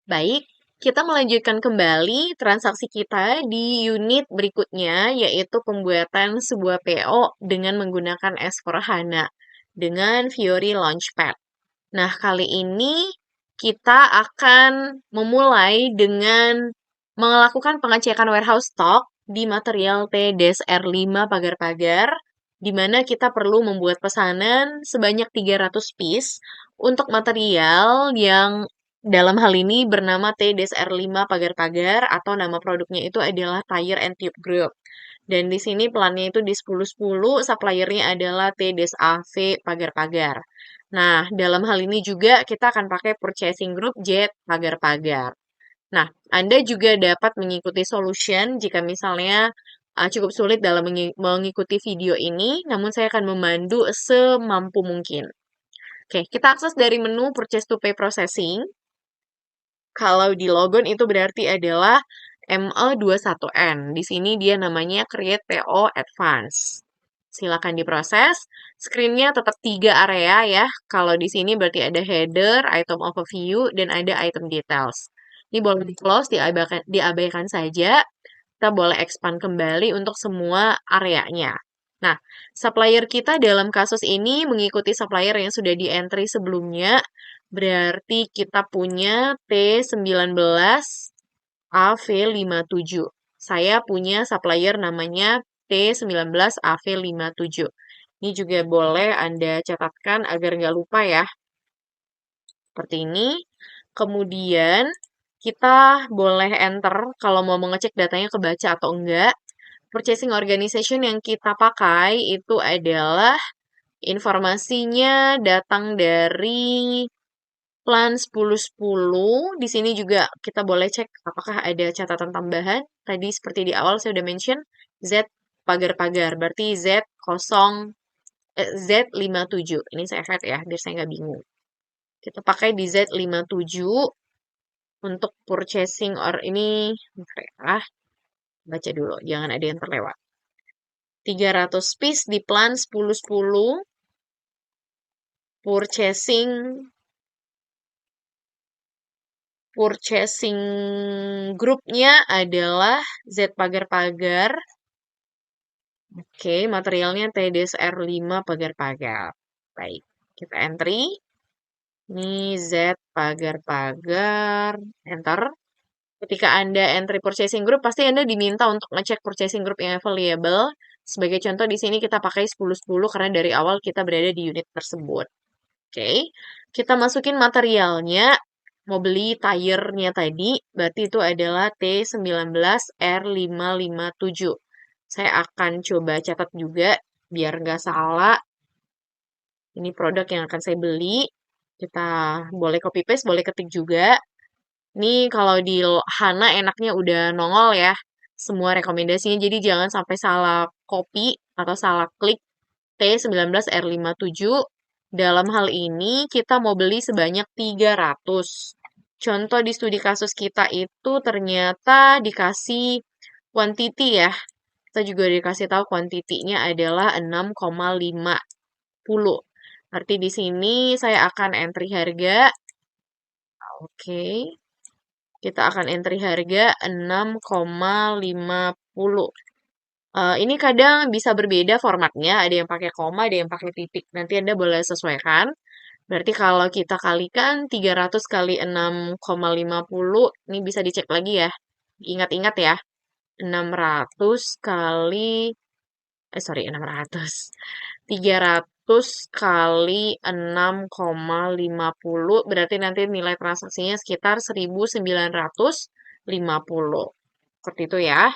Baik, kita melanjutkan kembali transaksi kita di unit berikutnya, yaitu pembuatan sebuah PO dengan menggunakan S/4HANA dengan Fiori Launchpad. Nah, kali ini kita akan memulai dengan melakukan pengecekan warehouse stock di material T-R5 pagar-pagar, di mana kita perlu membuat pesanan sebanyak 300 piece untuk material yang dalam hal ini bernama T-R5 pagar-pagar atau nama produknya itu adalah Tire and Tube Group. Dan di sini pelannya itu di 10-10, suppliernya adalah T-AV pagar-pagar. Nah, dalam hal ini juga kita akan pakai purchasing group Jet pagar-pagar. Nah, Anda juga dapat mengikuti solution jika misalnya cukup sulit dalam mengikuti video ini, namun saya akan memandu semampu mungkin. Oke, kita akses dari menu Purchase to Pay Processing. Kalau di logon itu berarti adalah ME21N. Di sini dia namanya Create PO Advance. Silakan diproses. Screen-nya tetap 3 area ya. Kalau di sini berarti ada header, item overview, dan ada item details. Ini boleh di-close, diabaikan saja. Kita boleh expand kembali untuk semua areanya. Nah, supplier kita dalam kasus ini mengikuti supplier yang sudah di-entry sebelumnya. Berarti kita punya T19AV57. Saya punya supplier namanya T19AV57. Ini juga boleh Anda catatkan agar nggak lupa ya. Seperti ini. Kemudian kita boleh enter kalau mau mengecek datanya kebaca atau enggak. Purchasing organization yang kita pakai itu adalah informasinya datang dari Plan 10-10. Di sini juga kita boleh cek apakah ada catatan tambahan. Tadi seperti di awal saya udah mention Z pagar-pagar. Berarti Z57. Ini saya add ya, biar saya nggak bingung. Kita pakai di Z57 untuk purchasing or ini. Baca dulu, jangan ada yang terlewat. 300 piece di plan 10-10. Purchasing grupnya adalah Z pagar-pagar. Oke, materialnya TDSR5 pagar-pagar. Baik, kita entry. Ini Z pagar-pagar. Enter. Ketika Anda entry purchasing group, pasti Anda diminta untuk ngecek purchasing group yang available. Sebagai contoh, di sini kita pakai 10-10 karena dari awal kita berada di unit tersebut. Oke, kita masukin materialnya. Mau beli tire-nya tadi, berarti itu adalah T19R557. Saya akan coba catat juga, biar nggak salah. Ini produk yang akan saya beli. Kita boleh copy paste, boleh ketik juga. Ini kalau di Hana enaknya udah nongol ya, semua rekomendasinya. Jadi jangan sampai salah copy atau salah klik T19R57. Dalam hal ini kita mau beli sebanyak 300. Contoh di studi kasus kita itu ternyata dikasih quantity ya. Kita juga dikasih tahu kuantitinya adalah 6,50. Berarti di sini saya akan entry harga. Oke. Kita akan entry harga 6,50. Ini kadang bisa berbeda formatnya, ada yang pakai koma, ada yang pakai titik. Nanti Anda boleh sesuaikan. Berarti kalau kita kalikan 300 kali 6,50, ini bisa dicek lagi ya. Ingat-ingat ya. 600 kali, sorry 600. 300 kali 6,50 berarti nanti nilai transaksinya sekitar 1.950. Seperti itu ya.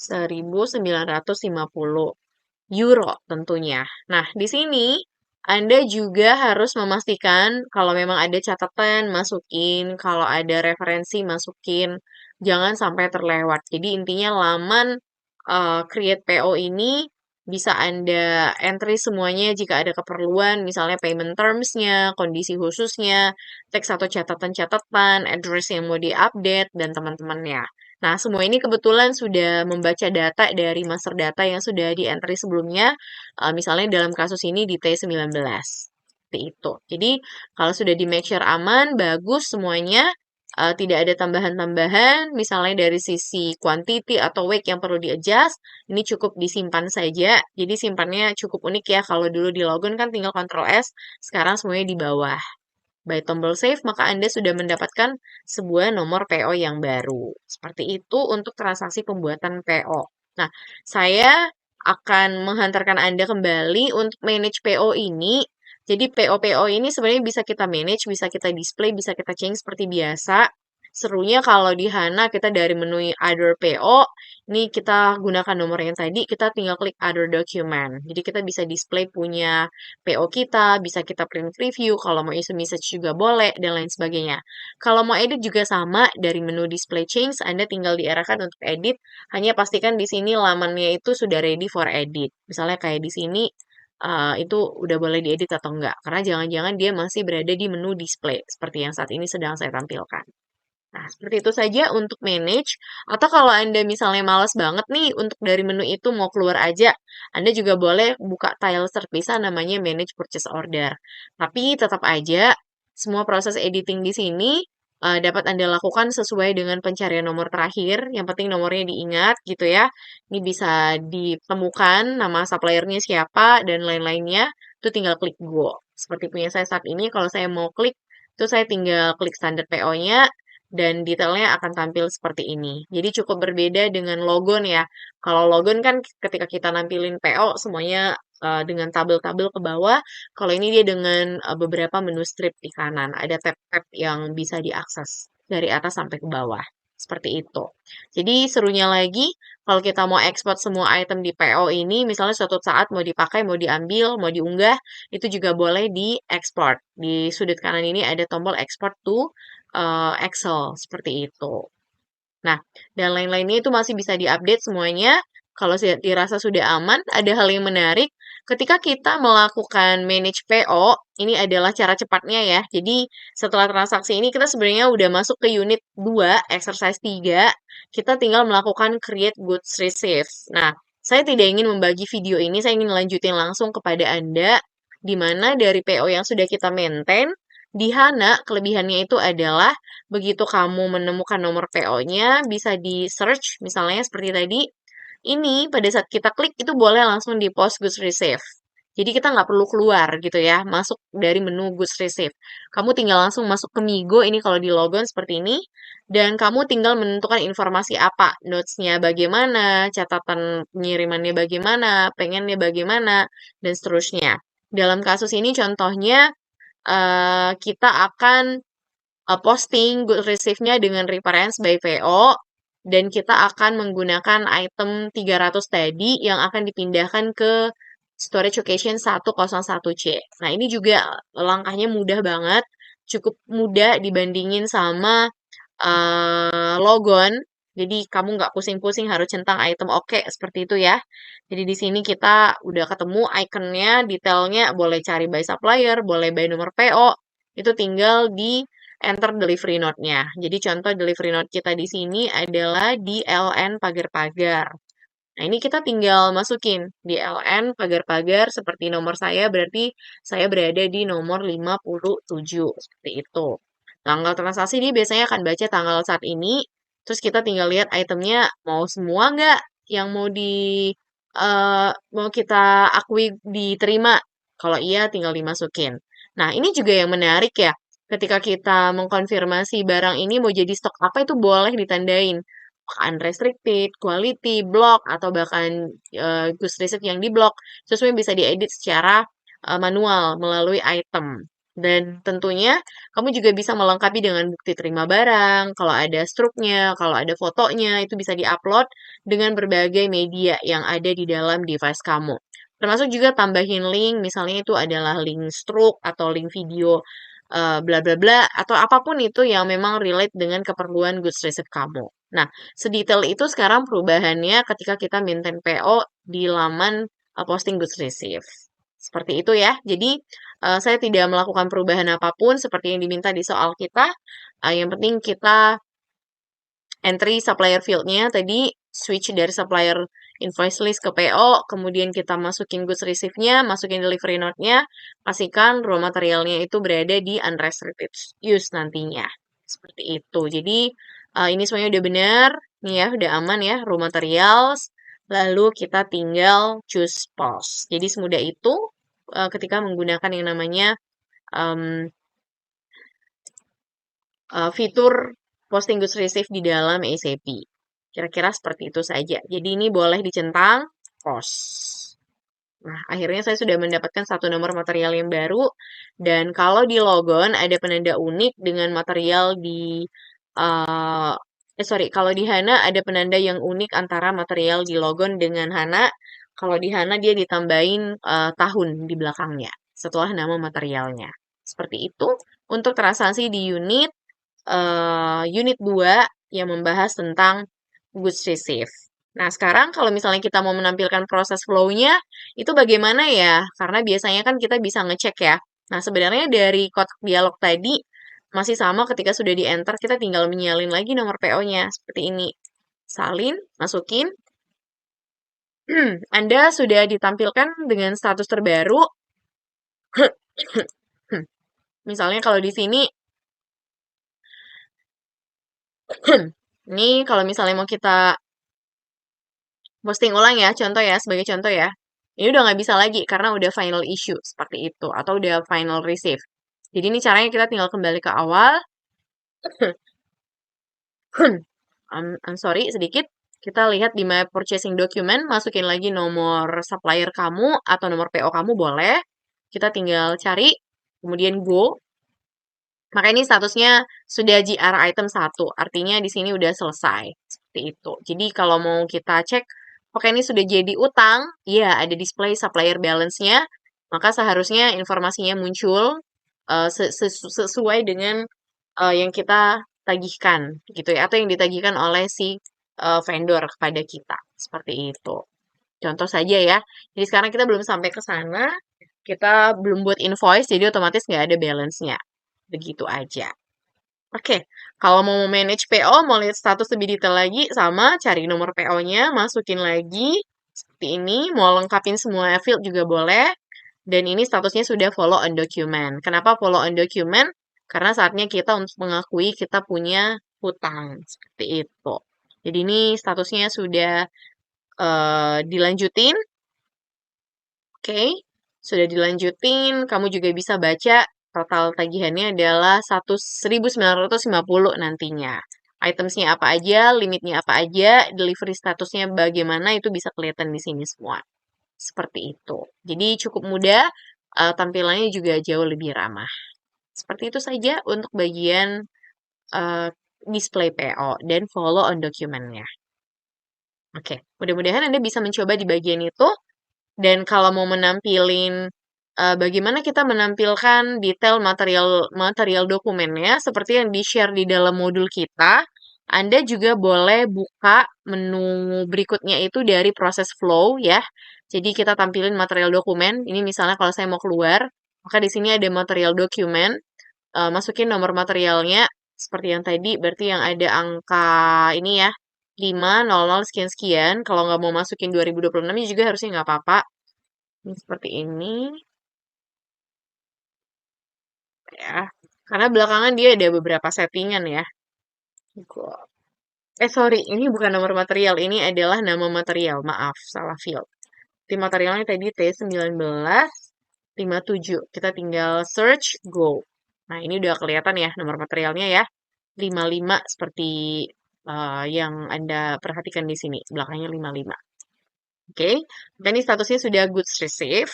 1.950 euro tentunya. Nah, di sini Anda juga harus memastikan kalau memang ada catatan, masukin, kalau ada referensi, masukin. Jangan sampai terlewat. Jadi intinya laman Create PO ini bisa Anda entry semuanya jika ada keperluan, misalnya payment terms-nya, kondisi khususnya, teks atau catatan-catatan, address yang mau diupdate, dan teman-temannya. Nah, semua ini kebetulan sudah membaca data dari master data yang sudah di-entry sebelumnya, misalnya dalam kasus ini di T19. seperti itu. Jadi kalau sudah di make sure aman, bagus semuanya, tidak ada tambahan-tambahan, misalnya dari sisi quantity atau weight yang perlu di-adjust, ini cukup disimpan saja. Jadi simpannya cukup unik ya, kalau dulu di logon kan tinggal Ctrl S, sekarang semuanya di bawah. By tombol save, maka Anda sudah mendapatkan sebuah nomor PO yang baru. Seperti itu untuk transaksi pembuatan PO. Nah, saya akan menghantarkan Anda kembali untuk manage PO ini. Jadi PO-PO ini sebenarnya bisa kita manage, bisa kita display, bisa kita change seperti biasa. Serunya kalau di HANA kita dari menu Other PO, ini kita gunakan nomor yang tadi, kita tinggal klik Other Document. Jadi kita bisa display punya PO kita, bisa kita print preview, kalau mau isi message juga boleh, dan lain sebagainya. Kalau mau edit juga sama, dari menu Display Change, Anda tinggal diarahkan untuk edit, hanya pastikan di sini lamannya itu sudah ready for edit. Misalnya kayak di sini, itu udah boleh diedit atau enggak, karena jangan-jangan dia masih berada di menu display, seperti yang saat ini sedang saya tampilkan. Nah, seperti itu saja untuk manage. Atau kalau Anda misalnya males banget nih untuk dari menu itu mau keluar aja, Anda juga boleh buka tile terpisah namanya Manage Purchase Order. Tapi tetap aja, semua proses editing di sini dapat Anda lakukan sesuai dengan pencarian nomor terakhir. Yang penting nomornya diingat gitu ya. Ini bisa ditemukan nama suppliernya siapa dan lain-lainnya. Itu tinggal klik Go. Seperti punya saya saat ini, kalau saya mau klik, itu saya tinggal klik standar PO-nya, dan detailnya akan tampil seperti ini. Jadi cukup berbeda dengan logon ya. Kalau logon kan ketika kita nampilin PO semuanya dengan tabel-tabel ke bawah. Kalau ini dia dengan beberapa menu strip di kanan. Ada tab-tab yang bisa diakses dari atas sampai ke bawah. Seperti itu. Jadi serunya lagi, kalau kita mau ekspor semua item di PO ini, misalnya suatu saat mau dipakai, mau diambil, mau diunggah, itu juga boleh diekspor. Di sudut kanan ini ada tombol export to Excel, seperti itu. Nah, dan lain-lainnya itu masih bisa diupdate semuanya. Kalau dirasa sudah aman, ada hal yang menarik. Ketika kita melakukan manage PO, ini adalah cara cepatnya ya. Jadi, setelah transaksi ini kita sebenarnya udah masuk ke unit 2, exercise 3. Kita tinggal melakukan create goods receive. Nah, saya tidak ingin membagi video ini, saya ingin lanjutin langsung kepada Anda, di mana dari PO yang sudah kita maintain, di HANA, kelebihannya itu adalah begitu kamu menemukan nomor PO-nya, bisa di-search, misalnya seperti tadi. Ini pada saat kita klik itu boleh langsung di post goods receive. Jadi kita nggak perlu keluar gitu ya, masuk dari menu goods receive. Kamu tinggal langsung masuk ke Migo, ini kalau di logon seperti ini, dan kamu tinggal menentukan informasi apa, notes-nya bagaimana, catatan pengirimannya bagaimana, pengennya bagaimana, dan seterusnya. Dalam kasus ini contohnya, kita akan posting good receive-nya dengan reference by PO, dan kita akan menggunakan item 300 tadi yang akan dipindahkan ke storage location 101C. Nah, ini juga langkahnya mudah banget, cukup mudah dibandingin sama logon. Jadi kamu nggak pusing-pusing harus centang item oke, seperti itu ya. Jadi di sini kita udah ketemu ikonnya, detailnya, boleh cari by supplier, boleh by nomor PO. Itu tinggal di enter delivery note-nya. Jadi contoh delivery note kita di sini adalah di LN pagar-pagar. Nah, ini kita tinggal masukin di LN pagar-pagar seperti nomor saya, berarti saya berada di nomor 57, seperti itu. Tanggal transaksi dia biasanya akan baca tanggal saat ini, terus kita tinggal lihat itemnya mau semua nggak yang mau kita akui diterima. Kalau iya tinggal dimasukin. Nah, ini juga yang menarik ya. Ketika kita mengkonfirmasi barang ini mau jadi stok apa itu boleh ditandain unrestricted, quality, block, atau bahkan goods receipt yang di block, sesuai bisa diedit secara manual melalui item. Dan tentunya kamu juga bisa melengkapi dengan bukti terima barang, kalau ada struknya, kalau ada fotonya, itu bisa diupload dengan berbagai media yang ada di dalam device kamu. Termasuk juga tambahin link, misalnya itu adalah link struk atau link video bla bla bla, atau apapun itu yang memang relate dengan keperluan goods receipt kamu. Nah, sedetail itu sekarang perubahannya ketika kita maintain PO di laman posting goods receive. Seperti itu ya. Jadi, saya tidak melakukan perubahan apapun seperti yang diminta di soal kita. Yang penting kita entry supplier field-nya tadi switch dari supplier invoice list ke PO, kemudian kita masukin goods receive-nya, masukin delivery note-nya, pastikan raw materialnya itu berada di unrestricted use nantinya. Seperti itu. Jadi, ini semuanya udah benar, nih ya, udah aman ya, raw materials, lalu kita tinggal choose pause. Jadi semudah itu ketika menggunakan yang namanya fitur posting goods receive di dalam SAP. Kira-kira seperti itu saja. Jadi ini boleh dicentang, pause. Nah, akhirnya saya sudah mendapatkan satu nomor material yang baru. Dan kalau di logon ada penanda unik dengan material di... kalau di HANA ada penanda yang unik antara material di logon dengan HANA. Kalau di HANA dia ditambahin tahun di belakangnya setelah nama materialnya. Seperti itu. Untuk transaksi di unit 2 yang membahas tentang goods receive. Nah, sekarang kalau misalnya kita mau menampilkan proses flow-nya, itu bagaimana ya? Karena biasanya kan kita bisa ngecek ya. Nah, sebenarnya dari kotak dialog tadi, masih sama ketika sudah di-enter, kita tinggal menyalin lagi nomor PO-nya. Seperti ini. Salin, masukin. Anda sudah ditampilkan dengan status terbaru. Misalnya kalau di sini, ini kalau misalnya mau kita posting ulang ya, contoh ya, sebagai contoh ya. Ini udah nggak bisa lagi karena udah final issue seperti itu, atau udah final receive. Jadi ini caranya kita tinggal kembali ke awal. I'm sorry, sedikit. Kita lihat di My Purchasing Document, masukin lagi nomor supplier kamu atau nomor PO kamu boleh. Kita tinggal cari, kemudian go. Maka ini statusnya sudah GR item 1, artinya di sini udah selesai. Seperti itu. Jadi kalau mau kita cek, oke ini sudah jadi utang, ya ada display supplier balance-nya, maka seharusnya informasinya muncul sesuai dengan yang kita tagihkan, gitu ya, atau yang ditagihkan oleh si vendor kepada kita. Seperti itu. Contoh saja ya. Jadi sekarang kita belum sampai ke sana, kita belum buat invoice, jadi otomatis nggak ada balance-nya. Begitu aja. Oke, kalau mau manage PO, mau lihat status lebih detail lagi, sama cari nomor PO-nya, masukin lagi, seperti ini, mau lengkapin semua field juga boleh, dan ini statusnya sudah follow on document. Kenapa follow on document? Karena saatnya kita untuk mengakui kita punya hutang, seperti itu. Jadi ini statusnya sudah dilanjutin, oke, sudah dilanjutin, kamu juga bisa baca total tagihannya adalah 1.950 nantinya. Itemsnya apa aja, limitnya apa aja, delivery statusnya bagaimana, itu bisa kelihatan di sini semua. Seperti itu. Jadi cukup mudah, tampilannya juga jauh lebih ramah. Seperti itu saja untuk bagian display PO dan follow on dokumennya. Oke, mudah-mudahan Anda bisa mencoba di bagian itu. Dan kalau mau menampilin bagaimana kita menampilkan detail material dokumennya seperti yang di-share di dalam modul kita, Anda juga boleh buka menu berikutnya itu dari proses flow ya. Jadi kita tampilin material dokumen. Ini misalnya kalau saya mau keluar, maka di sini ada material dokumen. Masukin nomor materialnya seperti yang tadi, berarti yang ada angka ini ya, 500 sekian-sekian. Kalau nggak mau masukin 2026 juga harusnya nggak apa-apa. Ini seperti ini. Ya, karena belakangan dia ada beberapa settingan ya. Sorry, ini bukan nomor material, ini adalah nama material, maaf, salah field. Tim materialnya tadi T1957, kita tinggal search, go. Nah, ini udah kelihatan ya nomor materialnya ya, 55 seperti yang Anda perhatikan di sini, belakangnya 55. Oke, dan ini statusnya sudah goods receive.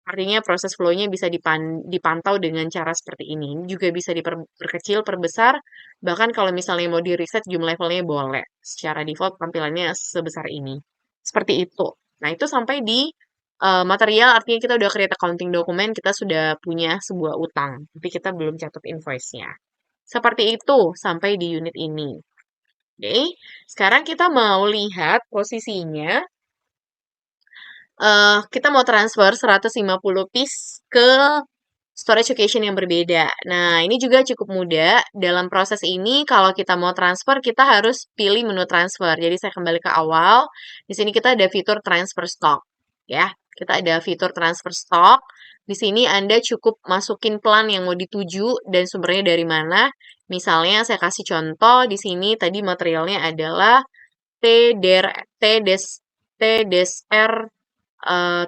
Artinya proses flow-nya bisa dipantau dengan cara seperti ini. Ini juga bisa diperkecil, perbesar. Bahkan kalau misalnya mau di-reset jumlah levelnya boleh. Secara default tampilannya sebesar ini. Seperti itu. Nah, itu sampai di material, artinya kita udah create accounting dokumen, kita sudah punya sebuah utang. Tapi kita belum catat invoice-nya. Seperti itu sampai di unit ini. Oke, sekarang kita mau lihat posisinya kita mau transfer 150 piece ke storage occasion yang berbeda. Nah, ini juga cukup mudah. Dalam proses ini, kalau kita mau transfer, kita harus pilih menu transfer. Jadi, saya kembali ke awal. Di sini kita ada fitur transfer stock. Ya, kita ada fitur transfer stock. Di sini Anda cukup masukin plan yang mau dituju dan sumbernya dari mana. Misalnya, saya kasih contoh. Di sini tadi materialnya adalah TDSR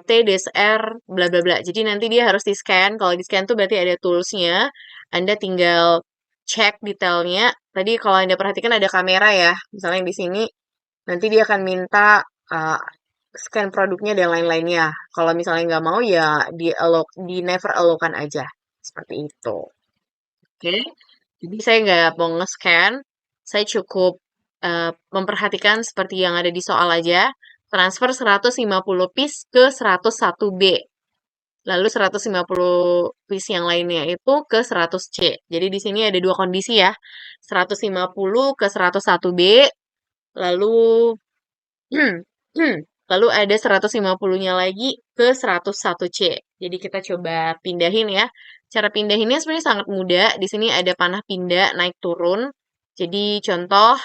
TDSR bla bla bla. Jadi nanti dia harus di-scan. Kalau di-scan tuh berarti ada tools-nya. Anda tinggal cek detailnya. Tadi kalau Anda perhatikan ada kamera ya. Misalnya di sini nanti dia akan minta scan produknya dan lain-lainnya. Kalau misalnya nggak mau ya di never allow-kan aja. Seperti itu. Oke. Jadi saya nggak mau nge-scan. Saya cukup memperhatikan seperti yang ada di soal aja. Transfer 150 piece ke 101B. Lalu 150 piece yang lainnya itu ke 100C. Jadi di sini ada dua kondisi ya. 150 ke 101B. Lalu lalu ada 150-nya lagi ke 101C. Jadi kita coba pindahin ya. Cara pindahinnya sebenarnya sangat mudah. Di sini ada panah pindah naik turun. Jadi contoh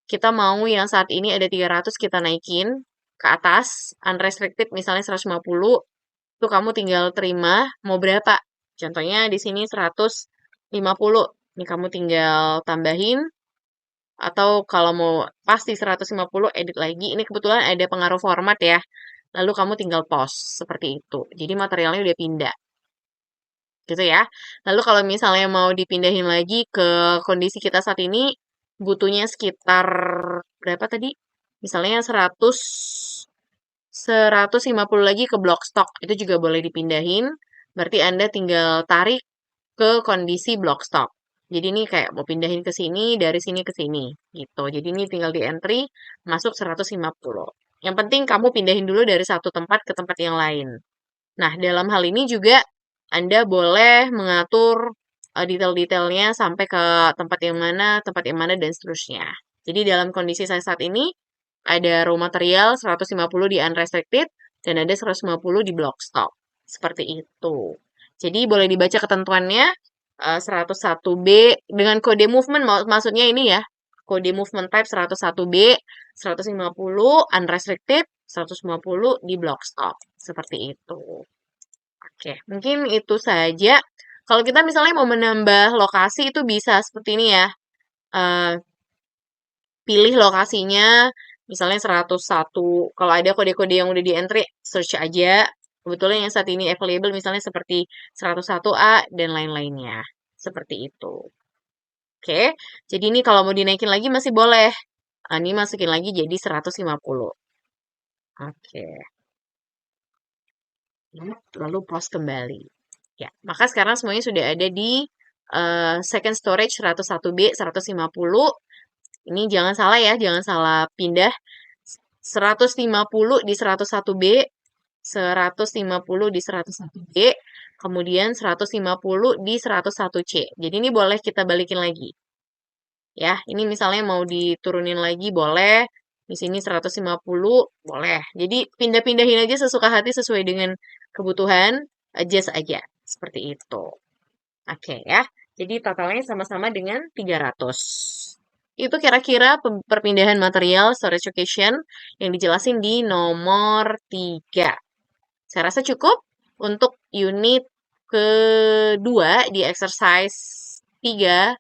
kita mau yang saat ini ada 300 kita naikin ke atas, unrestricted misalnya 150, itu kamu tinggal terima mau berapa. Contohnya di sini 150. Ini kamu tinggal tambahin atau kalau mau pasti 150 edit lagi. Ini kebetulan ada pengaruh format ya. Lalu kamu tinggal pause seperti itu. Jadi materialnya udah pindah. Gitu ya. Lalu kalau misalnya mau dipindahin lagi ke kondisi kita saat ini, butuhnya sekitar berapa tadi? Misalnya 150 lagi ke block stock. Itu juga boleh dipindahin. Berarti Anda tinggal tarik ke kondisi block stock. Jadi ini kayak mau pindahin ke sini, dari sini ke sini. Gitu. Jadi ini tinggal di entry, masuk 150. Yang penting kamu pindahin dulu dari satu tempat ke tempat yang lain. Nah, dalam hal ini juga Anda boleh mengatur detail-detailnya sampai ke tempat yang mana, dan seterusnya. Jadi dalam kondisi saya saat ini, ada raw material 150 di unrestricted, dan ada 150 di block stock. Seperti itu. Jadi boleh dibaca ketentuannya 101B dengan kode movement, maksudnya ini ya, kode movement type 101B, 150 unrestricted, 150 di block stock. Seperti itu. Oke, mungkin itu saja. Kalau kita misalnya mau menambah lokasi itu bisa seperti ini ya. Eh, Pilih lokasinya, misalnya 101. Kalau ada kode-kode yang udah di entry, search aja. Kebetulan yang saat ini available misalnya seperti 101A dan lain-lainnya. Seperti itu. Oke, jadi ini kalau mau dinaikin lagi masih boleh. Ini masukin lagi jadi 150. Oke. Lalu pause kembali. Ya, maka sekarang semuanya sudah ada di second storage 101B, 150. Ini jangan salah ya, jangan salah pindah. 150 di 101B, 150 di 101B, kemudian 150 di 101C. Jadi ini boleh kita balikin lagi. Ya, ini misalnya mau diturunin lagi boleh. Di sini 150 boleh. Jadi pindah-pindahin aja sesuka hati sesuai dengan kebutuhan, adjust aja. Seperti itu. Oke ya. Jadi totalnya sama-sama dengan 300. Itu kira-kira perpindahan material storage location yang dijelasin di nomor 3. Saya rasa cukup untuk unit kedua di exercise 3,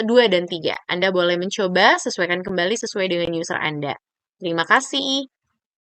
2 dan 3. Anda boleh mencoba, sesuaikan kembali sesuai dengan user Anda. Terima kasih.